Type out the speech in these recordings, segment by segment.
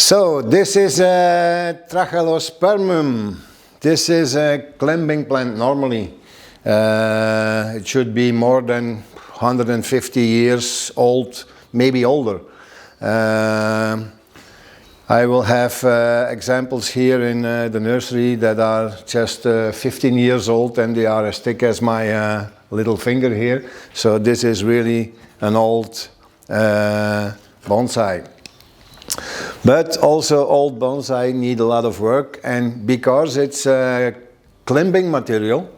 So this is a Trachelospermum. This is a climbing plant normally. It should be more than 150 years old, maybe older. I will have examples here in the nursery that are just 15 years old and they are as thick as my little finger here. So this is really an old bonsai. But also old bonsai need a lot of work, and because it's a climbing material,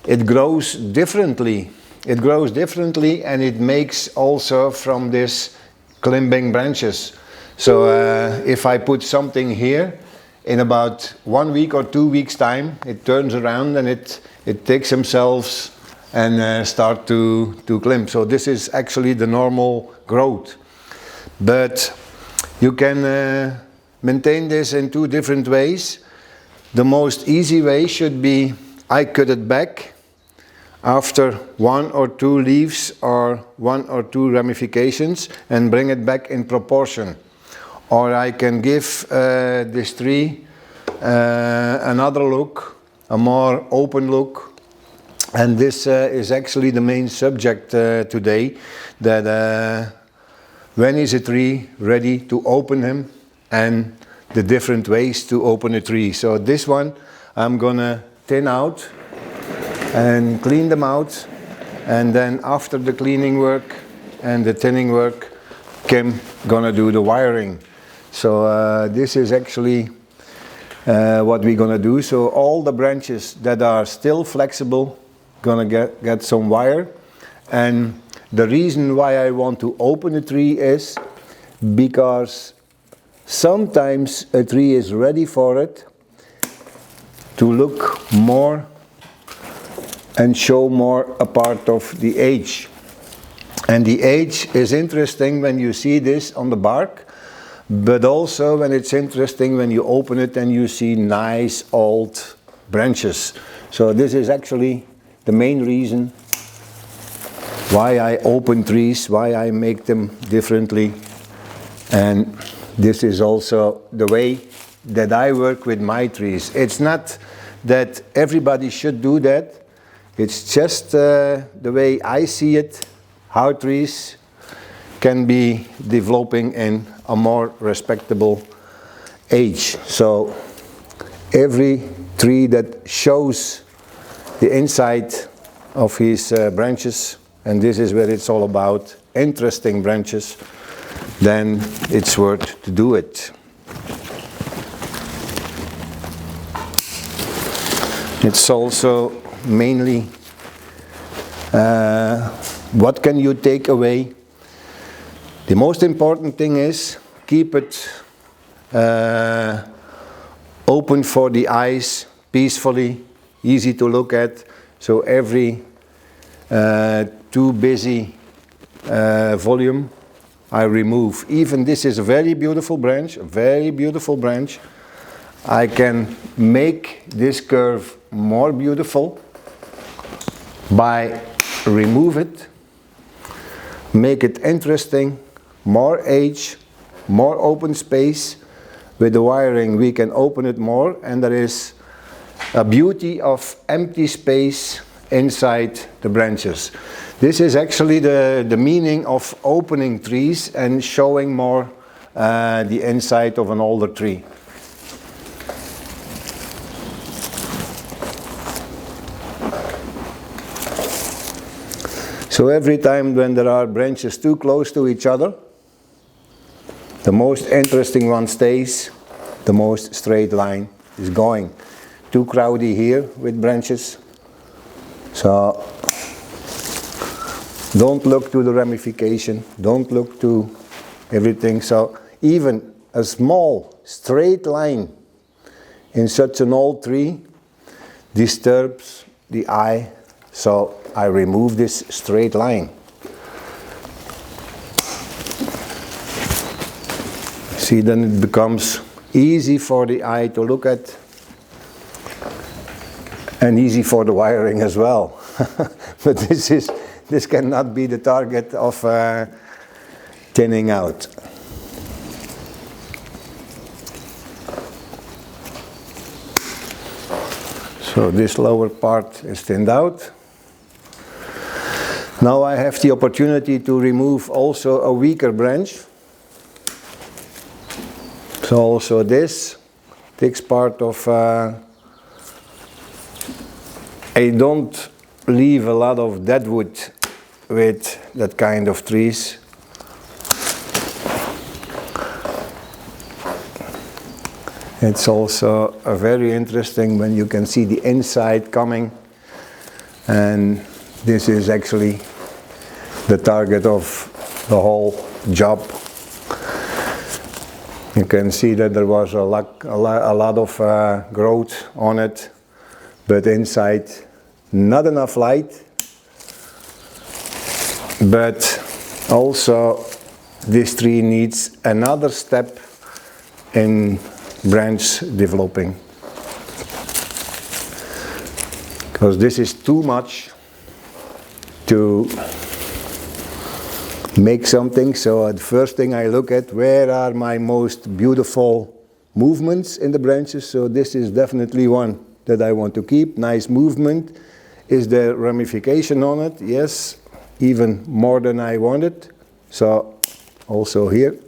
it grows differently. It grows differently and it makes also from this climbing branches. So if I put something here, in about 1 week or 2 weeks time, it turns around and it takes themselves and start to climb. So this is actually the normal growth. But you can maintain this in 2 different ways. The most easy way should be I cut it back after 1 or 2 leaves or 1 or 2 ramifications and bring it back in proportion. Or I can give this tree another look, a more open look. And this is actually the main subject today, that when is a tree ready to open him and the different ways to open a tree. So this one I'm gonna thin out and clean them out, and then after the cleaning work and the thinning work, Kim gonna do the wiring. So this is actually what we're gonna do. So all the branches that are still flexible gonna get some wire. And the reason why I want to open a tree is because sometimes a tree is ready for it to look more and show more a part of the age. And the age is interesting when you see this on the bark, but also when it's interesting when you open it and you see nice old branches. So this is actually the main reason why I open trees, why I make them differently. And this is also the way that I work with my trees. It's not that everybody should do that. It's just the way I see it, how trees can be developing in a more respectable age. So every tree that shows the inside of his branches, and this is where it's all about, interesting branches, then it's worth to do it. It's also mainly what can you take away. The most important thing is keep it open for the eyes, peacefully, easy to look at. So every too busy volume I remove. Even this is a very beautiful branch, a very beautiful branch. I can make this curve more beautiful by remove it, make it interesting, more age, more open space. With the wiring we can open it more, and there is a beauty of empty space inside the branches. This is actually the meaning of opening trees and showing more the inside of an older tree. So every time when there are branches too close to each other, the most interesting one stays, the most straight line is going. Too crowded here with branches. So don't look to the ramification, don't look to everything. So even a small straight line in such an old tree disturbs the eye. So I remove this straight line. See, then it becomes easy for the eye to look at and easy for the wiring as well. But this cannot be the target of thinning out. So this lower part is thinned out. Now I have the opportunity to remove also a weaker branch. So also this takes part of, I don't leave a lot of dead wood with that kind of trees. It's also very interesting when you can see the inside coming, and this is actually the target of the whole job. You can see that there was a lot of growth on it, but inside not enough light. But also this tree needs another step in branch developing, because this is too much to make something. So the first thing I look at, where are my most beautiful movements in the branches? So this is definitely one that I want to keep. Nice movement. Is there ramification on it? Yes, even more than I wanted. So also here.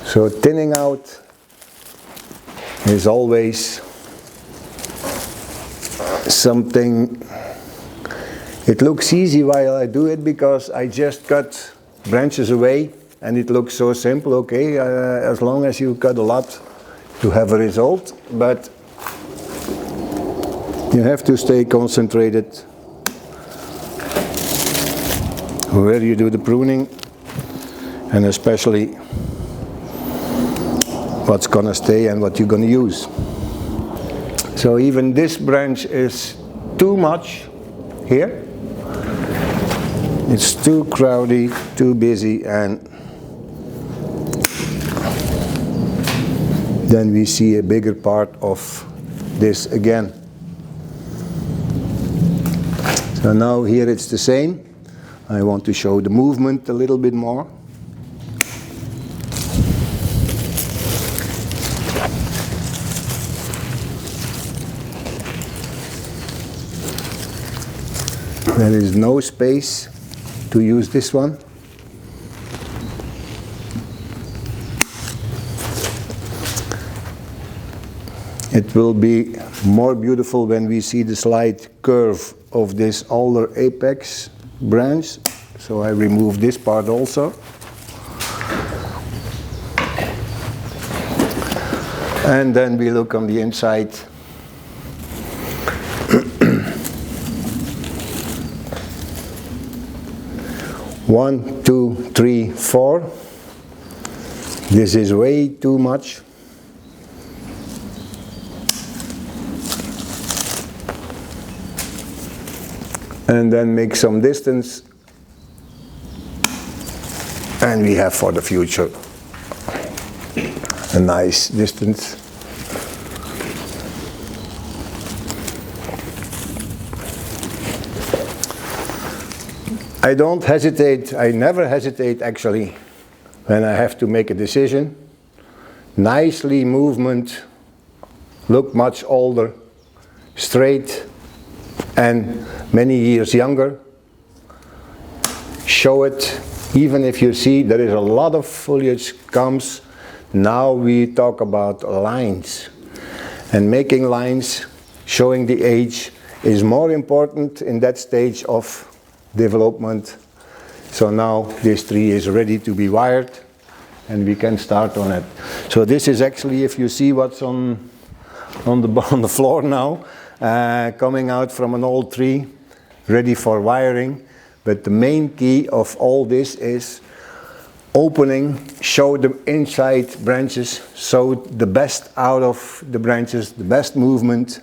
So thinning out is always something. It looks easy while I do it because I just cut branches away and it looks so simple. Okay, as long as you cut a lot, you have a result, but you have to stay concentrated where you do the pruning, and especially what's gonna stay and what you're gonna use. So even this branch is too much here. It's too crowded, too busy, and then we see a bigger part of this again. So now here it's the same. I want to show the movement a little bit more. There is no space to use this one. It will be more beautiful when we see the slight curve of this older apex branch. So I remove this part also. And then we look on the inside. One, two, three, four. This is way too much. And then make some distance. And we have for the future a nice distance. I don't hesitate, I never hesitate actually when I have to make a decision. Nicely movement, look much older, straight and many years younger. Show it, even if you see there is a lot of foliage comes. Now we talk about lines, and making lines, showing the age is more important in that stage of development. So now this tree is ready to be wired and we can start on it. So this is actually, if you see what's on the floor now, coming out from an old tree, ready for wiring. But the main key of all this is opening, show the inside branches, show the best out of the branches, the best movement,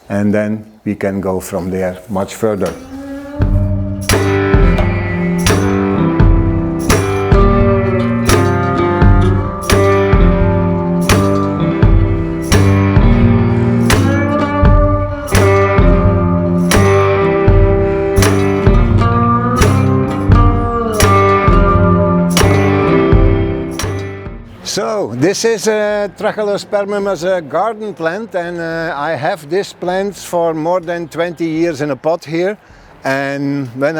and then we can go from there much further. This is Trachelospermum as a garden plant, and I have this plant for more than 20 years in a pot here. And when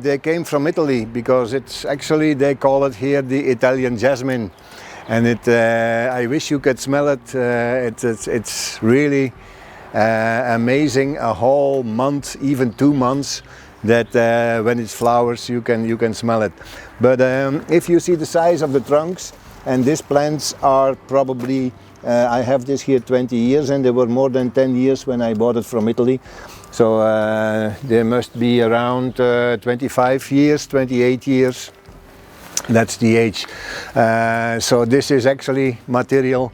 they came from Italy, because it's actually, they call it here the Italian jasmine. And I wish you could smell it. It's really amazing. A whole month, even 2 months, that when it flowers, you can smell it. But if you see the size of the trunks, and these plants are probably, I have this here 20 years, and they were more than 10 years when I bought it from Italy. So they must be around 25 years, 28 years. That's the age. So this is actually material,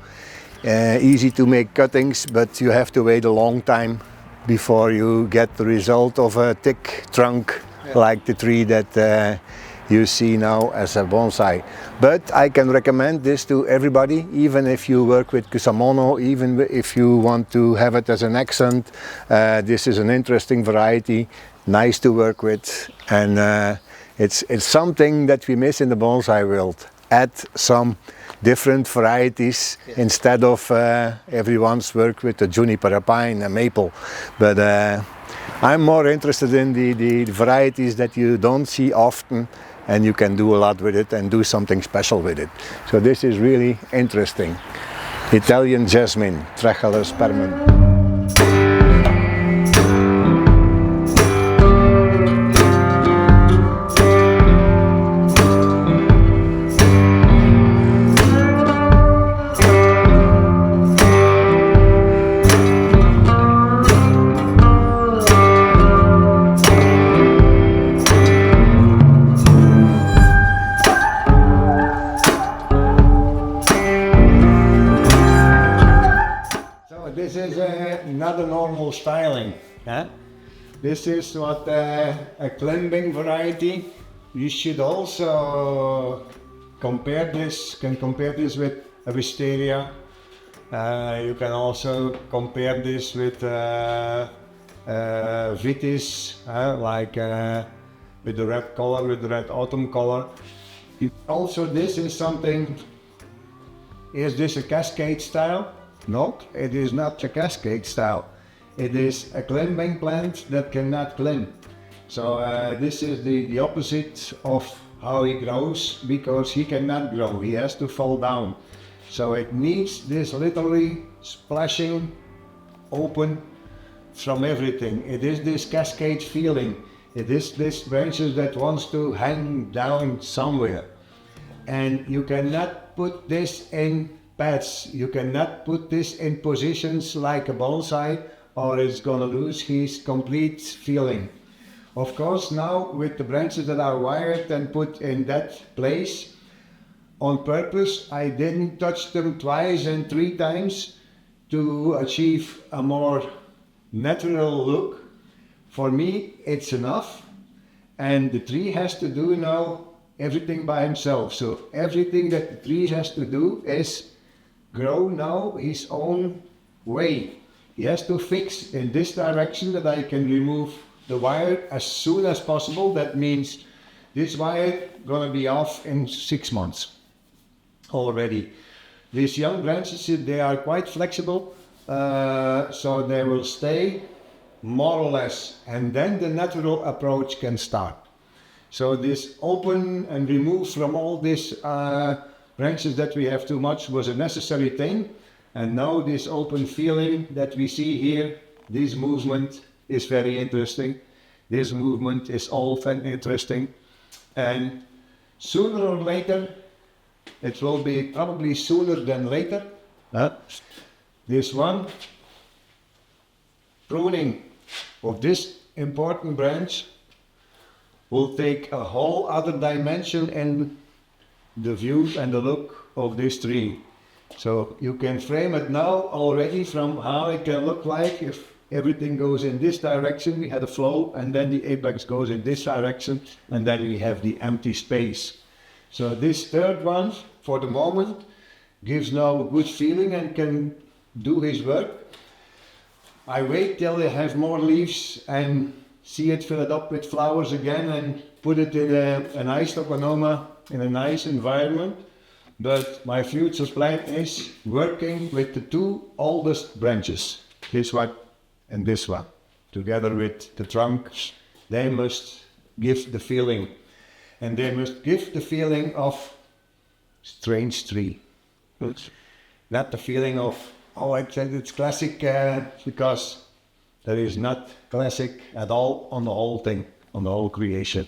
easy to make cuttings, but you have to wait a long time before you get the result of a thick trunk, like the tree that you see now as a bonsai. But I can recommend this to everybody, even if you work with kusamono, even if you want to have it as an accent. This is an interesting variety, nice to work with, and it's something that we miss in the bonsai world. Add some different varieties instead of everyone's work with the juniper, a pine, a maple. But I'm more interested in the varieties that you don't see often, and you can do a lot with it and do something special with it. So this is really interesting. Italian jasmine, Trachelospermum. This is not a normal styling. This is what a climbing variety. You should also compare this with a wisteria. You can also compare this with vitis, like with the red color, with the red autumn color. Also, this is something. Is this a cascade style? No, it is not a cascade style. It is a climbing plant that cannot climb. So this is the opposite of how he grows, because he cannot grow, he has to fall down. So it needs this literally splashing open from everything. It is this cascade feeling. It is this branches that wants to hang down somewhere. And you cannot put this in pads. You cannot put this in positions like a bonsai, or it's gonna lose his complete feeling. Of course, now with the branches that are wired and put in that place, on purpose, I didn't touch them twice and 3 times to achieve a more natural look. For me, it's enough, and the tree has to do now everything by himself. So everything that the tree has to do is grow now his own way. He has to fix in this direction that I can remove the wire as soon as possible. That means this wire gonna be off in 6 months already. These young branches, they are quite flexible, so they will stay more or less, and then the natural approach can start. So this open and remove from all these branches that we have too much was a necessary thing, and now this open feeling that we see here, this movement is very interesting. This movement is often interesting, and sooner or later, it will be probably sooner than later, this one, pruning of this important branch will take a whole other dimension in the view and the look of this tree. So you can frame it now already from how it can look like if everything goes in this direction. We had a flow, and then the apex goes in this direction, and then we have the empty space. So this third one, for the moment, gives now a good feeling and can do his work. I wait till they have more leaves and see it fill it up with flowers again and put it in a nice tokonoma, in a nice environment. But my future plan is working with the two oldest branches, this one and this one, together with the trunk. They must give the feeling, and they must give the feeling of strange tree. Not the feeling of, oh, I said it's classic, because there is not classic at all on the whole thing, on the whole creation.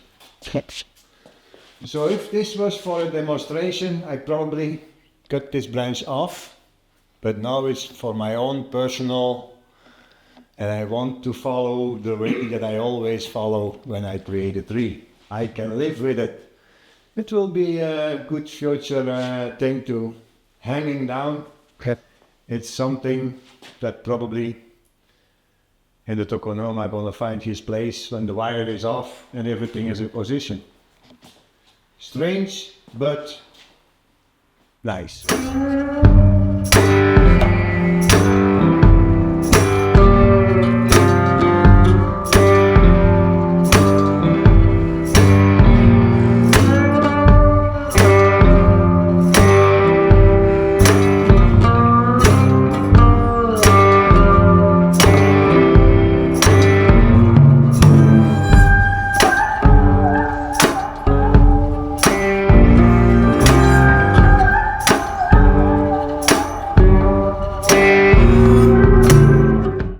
So if this was for a demonstration, I probably cut this branch off, but now it's for my own personal, and I want to follow the way that I always follow when I create a tree. I can live with it. It will be a good future thing to hanging down. It's something that probably in the tokonoma I'm gonna find his place when the wire is off and everything is in position. Strange, but nice.